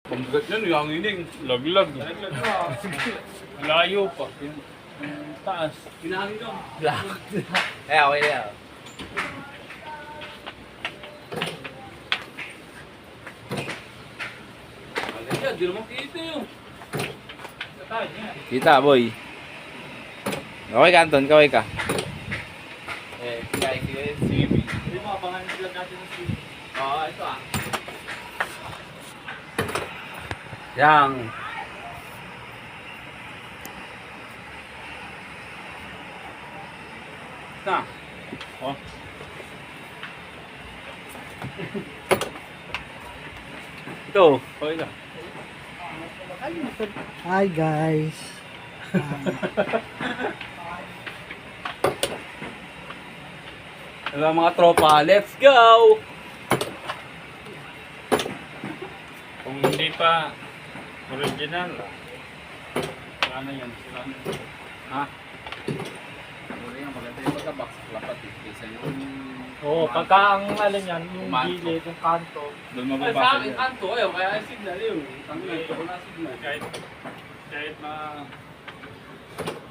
Pambigat yan, yung hining. Laglag. Laglag na. Layo pa. Yung taas. Hinangin lang. Eh, okay na yan. Alay yan, di naman kita yun. Kita, boy. Okay ka, Anton. Kaway ka. Eh, kaya si CB. Hindi mo, abangan sila natin ng CV. Oo, ito ah. Yang. Na. Oh. Ito, okay lang. Hi guys. Hello mga tropa, let's go! Kung hindi pa original, wala na yan. Sila na. Ha? Wala yan, maganda yung pagka-box lapat eh. Kaysa yung... Oo, pagka ang alin yan, yung Kumanto. gilid, yung kanto. Doon Ay, sa mababasa akin, yan. kanto, ayaw, kaya ay signal yun. Tangin, ito ko na signal.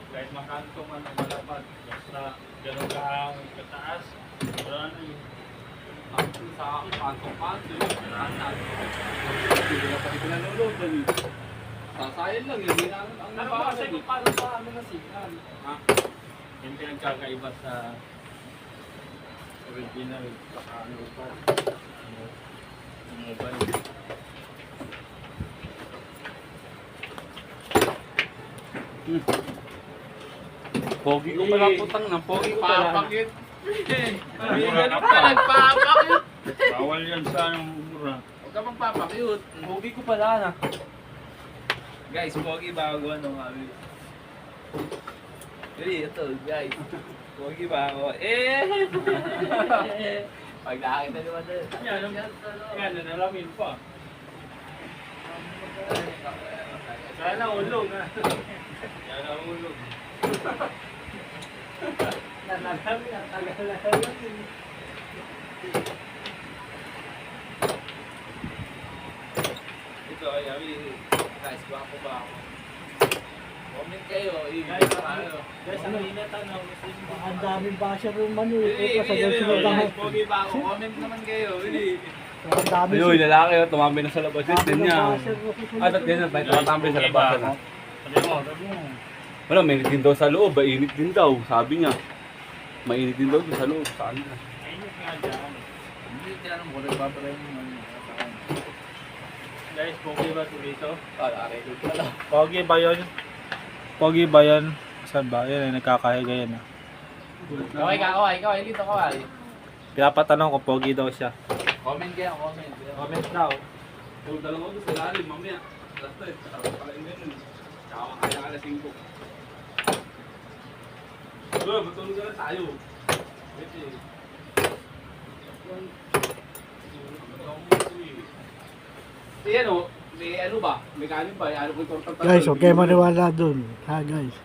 Kahit makanto man ang malapad. Basta ganun ka ang kataas. Wala na yun. Ang sa akin, kanto yun. Hindi na pati pinanulog doon eh. Sasayan lang, hindi na ang Ano ba nabasa kasi eh. kung paano sa ano na signal? Ha? Hindi ang kakaiba sa original. Saka ano pa. Mobile. Pogi ko pala putang na, pogi ko pala. Papakit. Ano ka, nagpapakit? Bawal yan sa anong mura. Huwag ka magpapakit. Pogi ko pala na. Guys, pogi bago ano kami. Really, ito guys. Pogi bago. Eh! Pag nakakita naman doon. Yan, nanalamin pa. Sana ulog ha. Sana ulog. Nanalamin ang tagal-tagal. Ito ay kami. Guys, bako ba ako? Comment kayo. Guys, Paano? Guys, ano yung tanong? Ang daming basher yung manu. Eh, kasi Really, sunod lang. pogi ba ako? Comment naman kayo. Really. Ang dami Ayun, lalaki oh, tumambay na sa labas. Dami Din ng niya. basher. Ah, ba't ganyan? Ba't tumatambay sa labas na? Sabi mo. Wala, mainit din daw sa loob. Mainit din daw, sabi niya. Mainit din daw sa loob. Saan na? Ayun nga dyan. Hindi tinanong ko. Nagpapalay mo man. Guys, pogi ba ito dito? Ah, nakarecord pala. Pogi ba yun? Pogi ba yun? Saan ba? Yan ay nagkakahiga yan. Okay ka, okay. Dito ka, okay. Pinapatanong ko, pogi daw siya. Comment kayo, comment. Comment daw. Yung dalawa ko sa lalim, mamaya. Last time, pala yung ganun. Tsaka kaya alas 5. Bro, matulog na lang tayo. Wait eh. Yan o, may ano ba? May kanin ba? Ano ko yung tortang Guys, okay maniwala dun. Ha guys.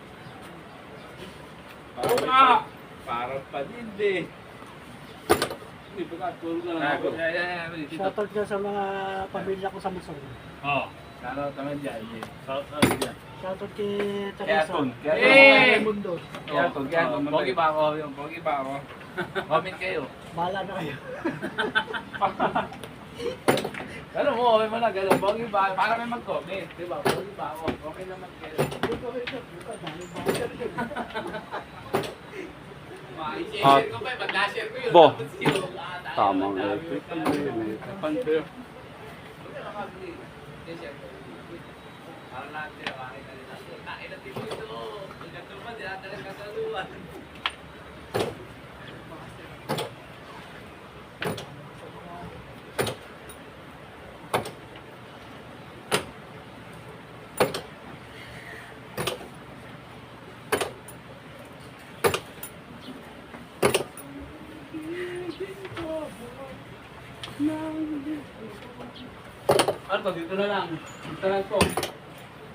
Oo nga! Parang panindi. Hindi ba ka, tulog na lang ako. Shoutout ka sa mga pamilya ko sa Luzon. Oo. Ano naman dyan? South Asia. Shoutout kay Kaya Teresa. ton. Eh! Mundo. Kaya to, pogi ba ako? Yung pogi ba ako? Comment kayo. Bahala na kayo. Ano mo, okay mo na, gano'n. Pogi ba? Para may mag-comment. Diba? Pogi ba ako? Okay naman kayo. Ah. ko pa, pag-share ko yun. Bo. Tapos yun. Tamang epic. Pante. Para lahat sila makita nila. Kain na tipo ito. Pagkatulad pa, dinatagal ka sa luwan. Ano, dito na lang. Dito lang po.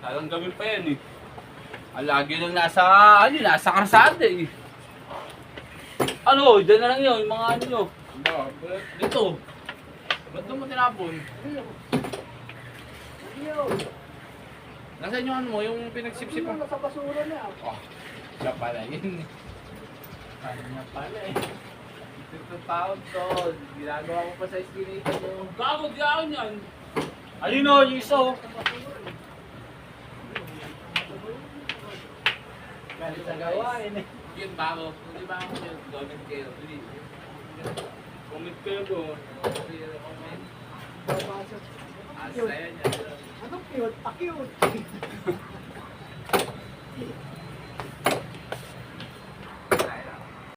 Talang gawin pa yan eh. Lagi nang nasa karsada eh. Ano, dyan na lang yun, yung mga ano nyo. Dito. Ba't doon mo tinapon? yun. Nasaan yung ano mo, yung pinagsipsip Yun, mo? nasa basura niya. Oh, siya pala yun. Kanya pala eh. 2 pounds tol. Ginagawa mo pa sa eskinita mo. Gago, di ako niyan. Ayun o, yung isa o. Galit sa gawain eh. Yun bago. Hindi ba ako yun? Comment kayo. Please. Comment kayo doon. Comment. Babasa. Asa yan yan. Ano cute? Pa-cute.